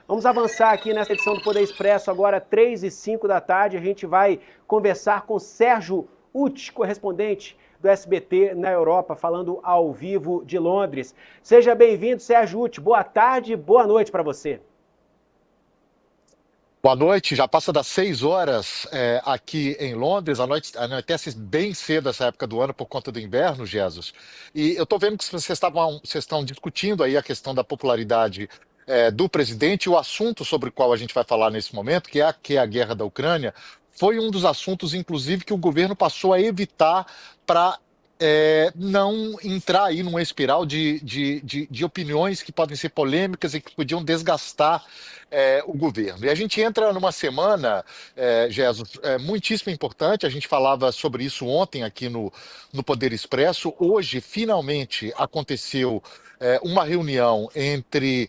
Vamos avançar aqui nessa edição do Poder Expresso, agora 3h05 da tarde. A gente vai conversar com Sérgio Uth, correspondente do SBT na Europa, falando ao vivo de Londres. Seja bem-vindo, Sérgio Uth. Boa tarde, boa noite para você. Boa noite, já passa das 6 horas aqui em Londres, a noite anoitece bem cedo essa época do ano por conta do inverno, Jesus. E eu estou vendo que vocês estão discutindo aí a questão da popularidade do presidente, e o assunto sobre o qual a gente vai falar nesse momento, que é a guerra da Ucrânia, foi um dos assuntos, inclusive, que o governo passou a evitar para não entrar aí numa espiral de opiniões que podem ser polêmicas e que podiam desgastar o governo. E a gente entra numa semana, Jesus, muitíssimo importante. A gente falava sobre isso ontem aqui no Poder Expresso. Hoje, finalmente, aconteceu uma reunião entre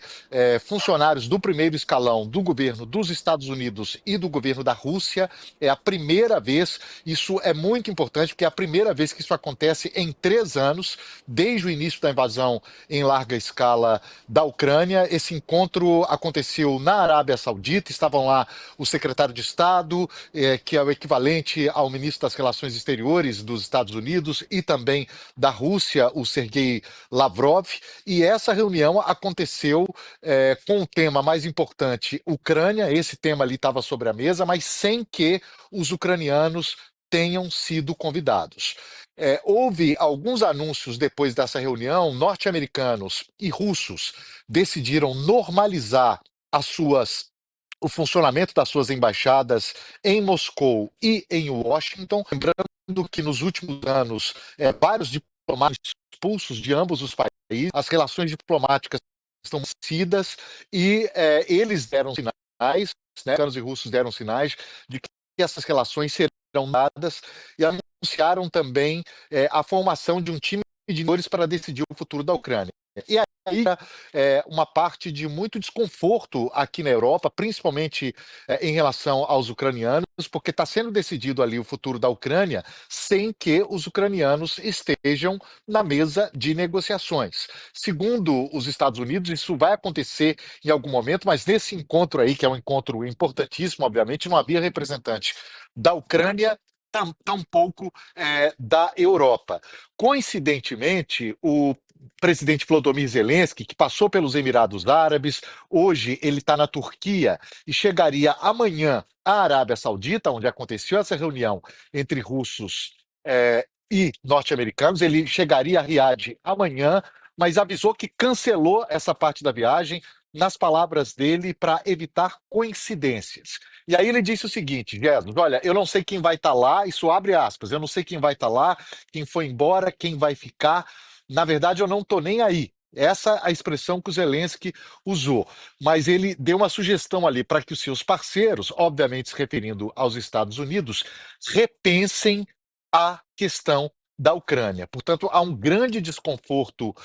funcionários do primeiro escalão do governo dos Estados Unidos e do governo da Rússia. É a primeira vez, isso é muito importante, porque é a primeira vez que isso acontece em 3 anos, desde o início da invasão em larga escala da Ucrânia. Esse encontro aconteceu na Arábia Saudita, estavam lá o secretário de Estado, que é o equivalente ao ministro das Relações Exteriores dos Estados Unidos, e também da Rússia, o Sergei Lavrov. E essa reunião aconteceu com o tema mais importante, Ucrânia. Esse tema ali estava sobre a mesa, mas sem que os ucranianos tenham sido convidados. Houve alguns anúncios depois dessa reunião. Norte-americanos e russos decidiram normalizar o funcionamento das suas embaixadas em Moscou e em Washington. Lembrando que nos últimos anos, vários diplomatas expulsos de ambos os países, as relações diplomáticas estão vencidas e eles deram sinais, né, americanos e russos deram sinais de que essas relações serão dadas, e anunciaram também a formação de um time de senadores para decidir o futuro da Ucrânia. E aí, uma parte de muito desconforto aqui na Europa, principalmente em relação aos ucranianos, porque está sendo decidido ali o futuro da Ucrânia sem que os ucranianos estejam na mesa de negociações. Segundo os Estados Unidos, isso vai acontecer em algum momento, mas nesse encontro aí, que é um encontro importantíssimo, obviamente, não havia representante da Ucrânia, tampouco da Europa. Coincidentemente, o presidente Volodymyr Zelensky, que passou pelos Emirados Árabes, hoje ele está na Turquia e chegaria amanhã à Arábia Saudita, onde aconteceu essa reunião entre russos e norte-americanos. Ele chegaria a Riad amanhã, mas avisou que cancelou essa parte da viagem, nas palavras dele, para evitar coincidências. E aí ele disse o seguinte: Jesus, olha, eu não sei quem vai estar lá, isso abre aspas, eu não sei quem vai estar lá, quem foi embora, quem vai ficar. Na verdade, eu não estou nem aí. Essa é a expressão que o Zelensky usou. Mas ele deu uma sugestão ali para que os seus parceiros, obviamente se referindo aos Estados Unidos, repensem a questão da Ucrânia. Portanto, há um grande desconforto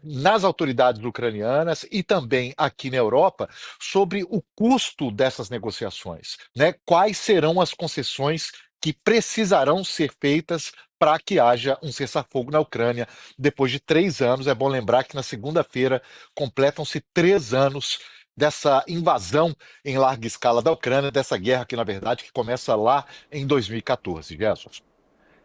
nas autoridades ucranianas e também aqui na Europa sobre o custo dessas negociações, né? Quais serão as concessões que precisarão ser feitas para que haja um cessar-fogo na Ucrânia depois de 3 anos. É bom lembrar que na segunda-feira completam-se 3 anos dessa invasão em larga escala da Ucrânia, dessa guerra que, na verdade, que começa lá em 2014. Jesus.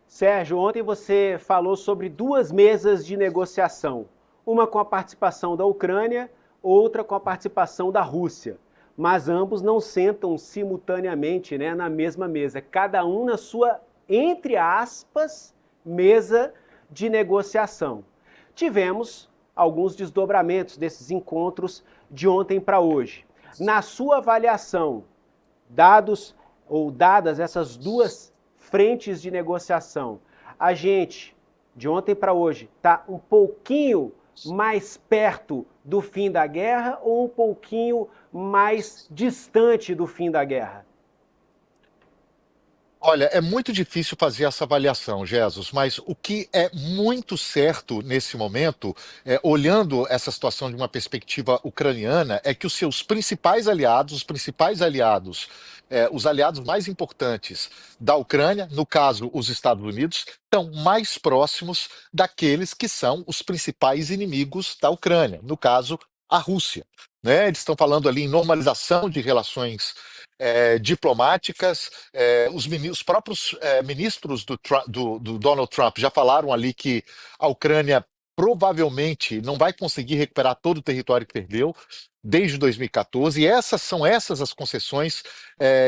Sérgio, ontem você falou sobre 2 mesas de negociação, uma com a participação da Ucrânia, outra com a participação da Rússia. Mas ambos não sentam simultaneamente, né, na mesma mesa, cada um na sua, entre aspas, mesa de negociação. Tivemos alguns desdobramentos desses encontros de ontem para hoje. Na sua avaliação, dadas essas 2 frentes de negociação, a gente, de ontem para hoje, está um pouquinho mais perto do fim da guerra ou um pouquinho mais distante do fim da guerra? Olha, é muito difícil fazer essa avaliação, Jesus, mas o que é muito certo nesse momento, olhando essa situação de uma perspectiva ucraniana, é que os seus principais aliados, os aliados mais importantes da Ucrânia, no caso os Estados Unidos, estão mais próximos daqueles que são os principais inimigos da Ucrânia, no caso a Rússia. né? Eles estão falando ali em normalização de relações diplomáticas. Os próprios ministros do Donald Trump já falaram ali que a Ucrânia provavelmente não vai conseguir recuperar todo o território que perdeu desde 2014, e essas as concessões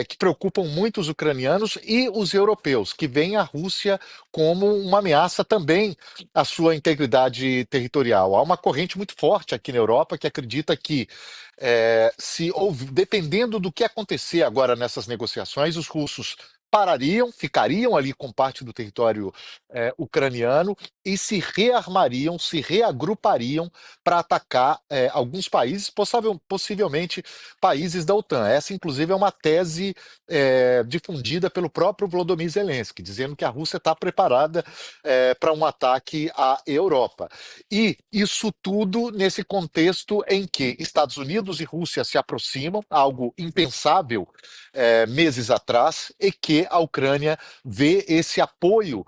que preocupam muito os ucranianos e os europeus, que veem a Rússia como uma ameaça também à sua integridade territorial. Há uma corrente muito forte aqui na Europa que acredita que, dependendo do que acontecer agora nessas negociações, os russos parariam, ficariam ali com parte do território ucraniano e se rearmariam, se reagrupariam para atacar alguns países, possivelmente países da OTAN. Essa, inclusive, é uma tese difundida pelo próprio Volodymyr Zelensky, dizendo que a Rússia está preparada para um ataque à Europa. E isso tudo nesse contexto em que Estados Unidos e Rússia se aproximam, algo impensável meses atrás, e que a Ucrânia vê esse apoio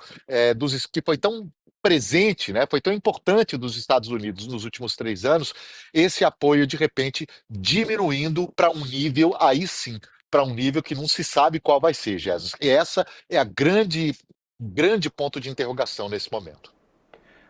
que foi tão presente, né, foi tão importante dos Estados Unidos nos últimos 3 anos, esse apoio de repente diminuindo para um nível, aí sim, para um nível que não se sabe qual vai ser, Jesus. E essa é a grande ponto de interrogação nesse momento.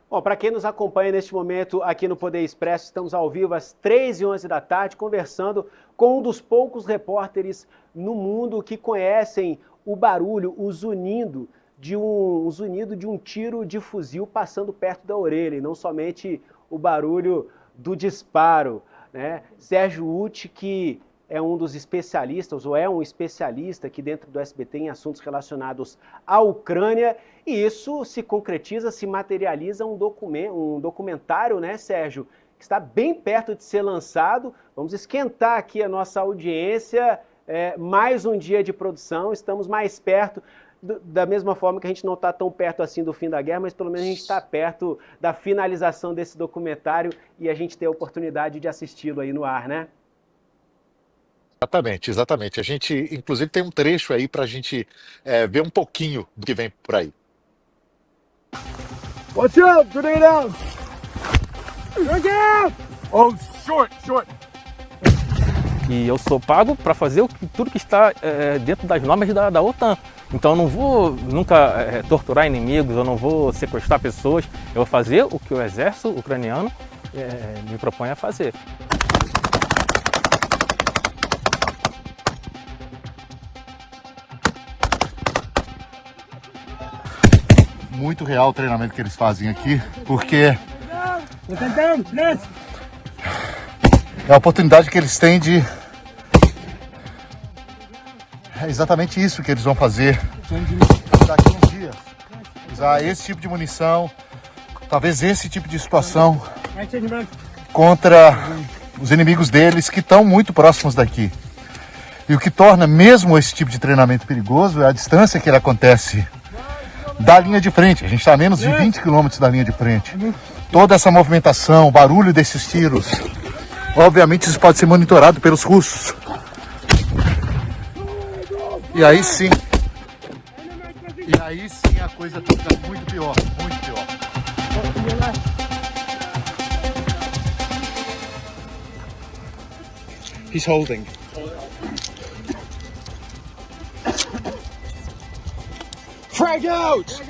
Bom, para quem nos acompanha neste momento aqui no Poder Expresso, estamos ao vivo às 3h11 da tarde, conversando com um dos poucos repórteres no mundo que conhecem o barulho, o zunido de um tiro de fuzil passando perto da orelha, e não somente o barulho do disparo, né? Sérgio Utti, que é um dos especialistas, ou é um especialista aqui dentro do SBT em assuntos relacionados à Ucrânia, e isso se concretiza, se materializa um documentário, né, Sérgio, que está bem perto de ser lançado. Vamos esquentar aqui a nossa audiência, mais um dia de produção, estamos mais perto, da mesma forma que a gente não está tão perto assim do fim da guerra, mas pelo menos a gente está perto da finalização desse documentário e a gente ter a oportunidade de assisti-lo aí no ar, né? Exatamente, exatamente. A gente, inclusive, tem um trecho aí para a gente ver um pouquinho do que vem por aí. Watch out! Grenade out! Look out! Oh, short! E eu sou pago para fazer tudo que está dentro das normas da OTAN. Então eu não vou nunca torturar inimigos, eu não vou sequestrar pessoas, eu vou fazer o que o exército ucraniano me propõe a fazer. Muito real o treinamento que eles fazem aqui, porque é a oportunidade que eles têm de... É exatamente isso que eles vão fazer daqui a uns dias. Usar esse tipo de munição, talvez esse tipo de situação contra os inimigos deles que estão muito próximos daqui. E o que torna mesmo esse tipo de treinamento perigoso é a distância que ele acontece da linha de frente. A gente está a menos de 20 quilômetros da linha de frente. Toda essa movimentação, o barulho desses tiros, obviamente isso pode ser monitorado pelos russos. E aí sim a coisa fica muito pior, muito pior. He's holding. Frag out!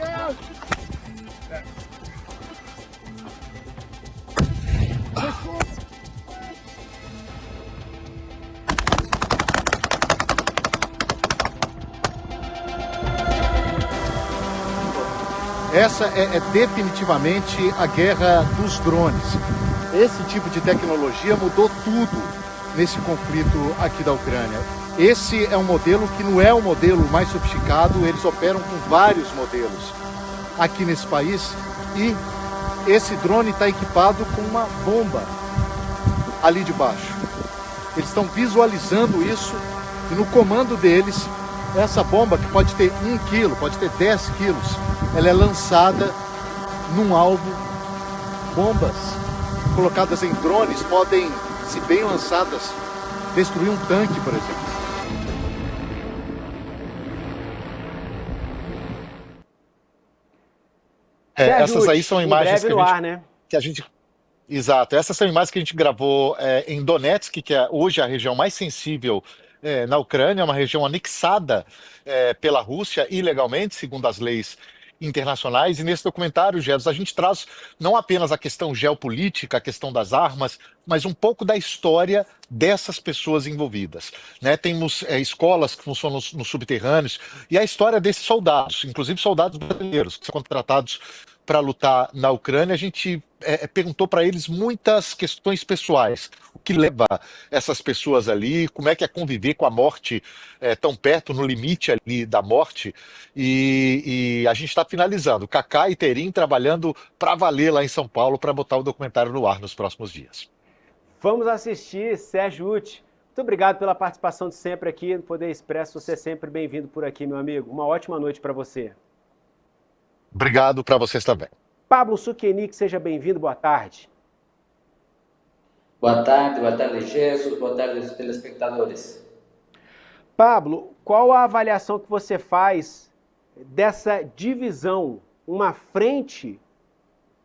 Essa é definitivamente a guerra dos drones. Esse tipo de tecnologia mudou tudo nesse conflito aqui da Ucrânia. Esse é um modelo que não é o modelo mais sofisticado, eles operam com vários modelos aqui nesse país, e esse drone está equipado com uma bomba ali de baixo. Eles estão visualizando isso e no comando deles, essa bomba, que pode ter 1 quilo, pode ter 10 quilos, ela é lançada num alvo. Bombas colocadas em drones podem, se bem lançadas, destruir um tanque, por exemplo. Sérgio Essas aí Utti, são em imagens breve no ar, né? que a gente... Exato. Essas são imagens que a gente gravou em Donetsk, que é hoje a região mais sensível na Ucrânia, uma região anexada pela Rússia ilegalmente, segundo as leis internacionais. E nesse documentário, Jesus, a gente traz não apenas a questão geopolítica, a questão das armas, mas um pouco da história dessas pessoas envolvidas, né? Temos escolas que funcionam nos subterrâneos e a história desses soldados, inclusive soldados brasileiros que são contratados para lutar na Ucrânia. A gente perguntou para eles muitas questões pessoais. O que leva essas pessoas ali, como é que é conviver com a morte tão perto, no limite ali da morte. E a gente está finalizando. Cacá e Terim trabalhando para valer lá em São Paulo para botar o documentário no ar nos próximos dias. Vamos assistir, Sérgio Uti. Muito obrigado pela participação de sempre aqui no Poder Expresso. Você é sempre bem-vindo por aqui, meu amigo. Uma ótima noite para você. Obrigado para vocês também. Pablo Suquenic, seja bem-vindo, boa tarde. Boa tarde, Jesus, boa tarde aos telespectadores. Pablo, qual a avaliação que você faz dessa divisão? Uma frente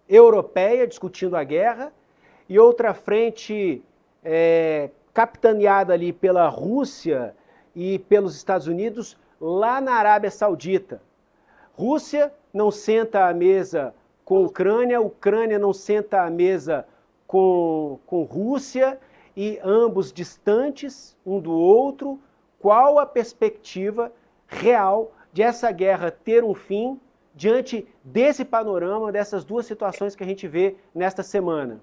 europeia discutindo a guerra e outra frente capitaneada ali pela Rússia e pelos Estados Unidos lá na Arábia Saudita. Rússia não senta à mesa com Ucrânia, Ucrânia não senta à mesa com Rússia, e ambos distantes um do outro. Qual a perspectiva real de essa guerra ter um fim diante desse panorama, dessas duas situações que a gente vê nesta semana?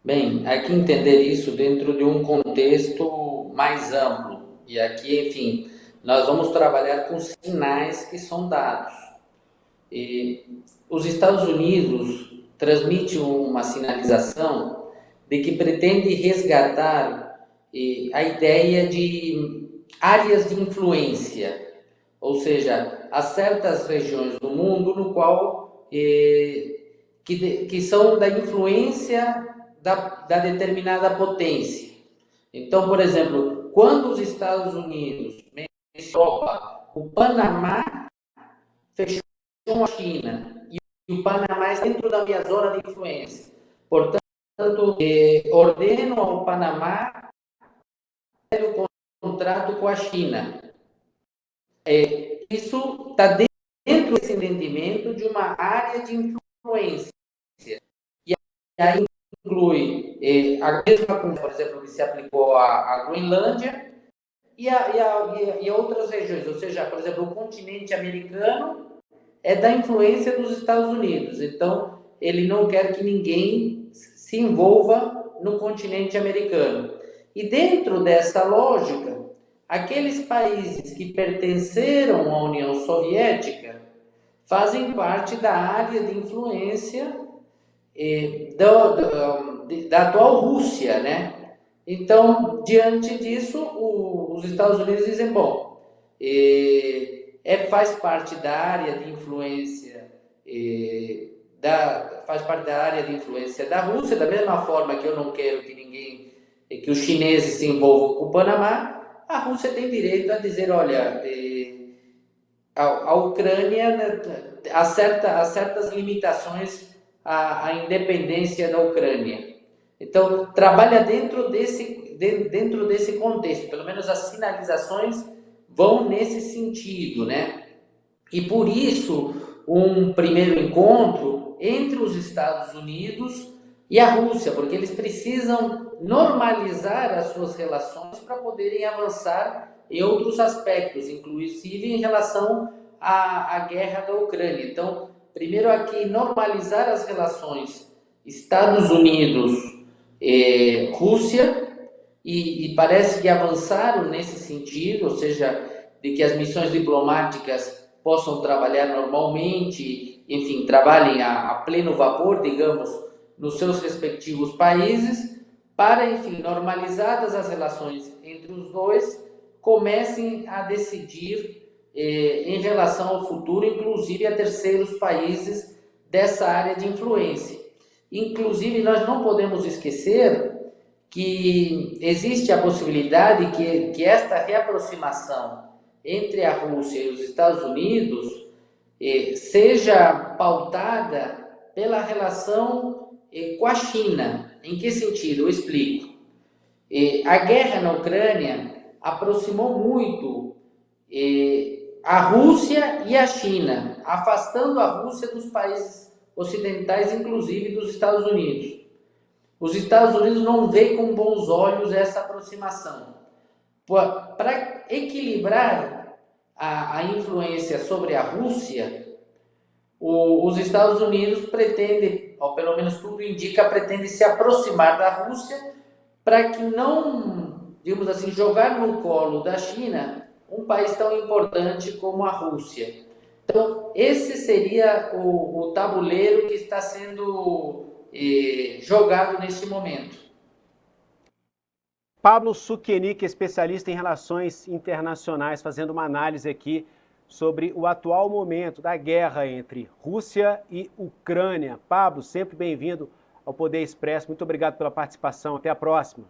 Bem, aqui entender isso dentro de um contexto mais amplo. E aqui, enfim, nós vamos trabalhar com sinais que são dados. E os Estados Unidos transmitem uma sinalização de que pretende resgatar a ideia de áreas de influência, ou seja, há certas regiões do mundo no qual que são da influência da determinada potência. Então, por exemplo, quando os Estados Unidos o Panamá fechou com a China e o Panamá é dentro da minha zona de influência. Portanto, ordeno ao Panamá o contrato com a China. Isso está dentro desse entendimento de uma área de influência. E aí inclui a mesma coisa, por exemplo, que se aplicou à Groenlândia e outras regiões. Ou seja, por exemplo, o continente americano é da influência dos Estados Unidos. Então, ele não quer que ninguém se envolva no continente americano. E dentro dessa lógica, aqueles países que pertenceram à União Soviética fazem parte da área de influência da atual Rússia, né? Então, diante disso, os Estados Unidos dizem, bom, faz parte da área de influência faz parte da área de influência da Rússia, da mesma forma que eu não quero que os chineses se envolvam com o Panamá. A Rússia tem direito a dizer, olha, a Ucrânia há certas limitações à independência da Ucrânia. Então, trabalha dentro desse contexto, pelo menos as sinalizações vão nesse sentido, né? E por isso, um primeiro encontro entre os Estados Unidos e a Rússia, porque eles precisam normalizar as suas relações para poderem avançar em outros aspectos, inclusive em relação à guerra da Ucrânia. Então, primeiro aqui, normalizar as relações Estados Unidos Rússia, e parece que avançaram nesse sentido, ou seja, de que as missões diplomáticas possam trabalhar normalmente, enfim, trabalhem a pleno vapor, digamos, nos seus respectivos países, para, enfim, normalizadas as relações entre os dois, comecem a decidir em relação ao futuro, inclusive a terceiros países dessa área de influência. Inclusive, nós não podemos esquecer que existe a possibilidade que esta reaproximação entre a Rússia e os Estados Unidos seja pautada pela relação com a China. Em que sentido? Eu explico. A guerra na Ucrânia aproximou muito a Rússia e a China, afastando a Rússia dos países ocidentais, inclusive dos Estados Unidos. Os Estados Unidos não veem com bons olhos essa aproximação. Para equilibrar a influência sobre a Rússia, os Estados Unidos pretendem, ou pelo menos tudo indica, pretende se aproximar da Rússia para que não, digamos assim, jogar no colo da China um país tão importante como a Rússia. Então, esse seria o tabuleiro que está sendo jogado neste momento. Pablo Suquenic, especialista em relações internacionais, fazendo uma análise aqui sobre o atual momento da guerra entre Rússia e Ucrânia. Pablo, sempre bem-vindo ao Poder Expresso. Muito obrigado pela participação. Até a próxima.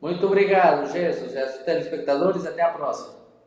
Muito obrigado, Jesus. E aos telespectadores, até a próxima.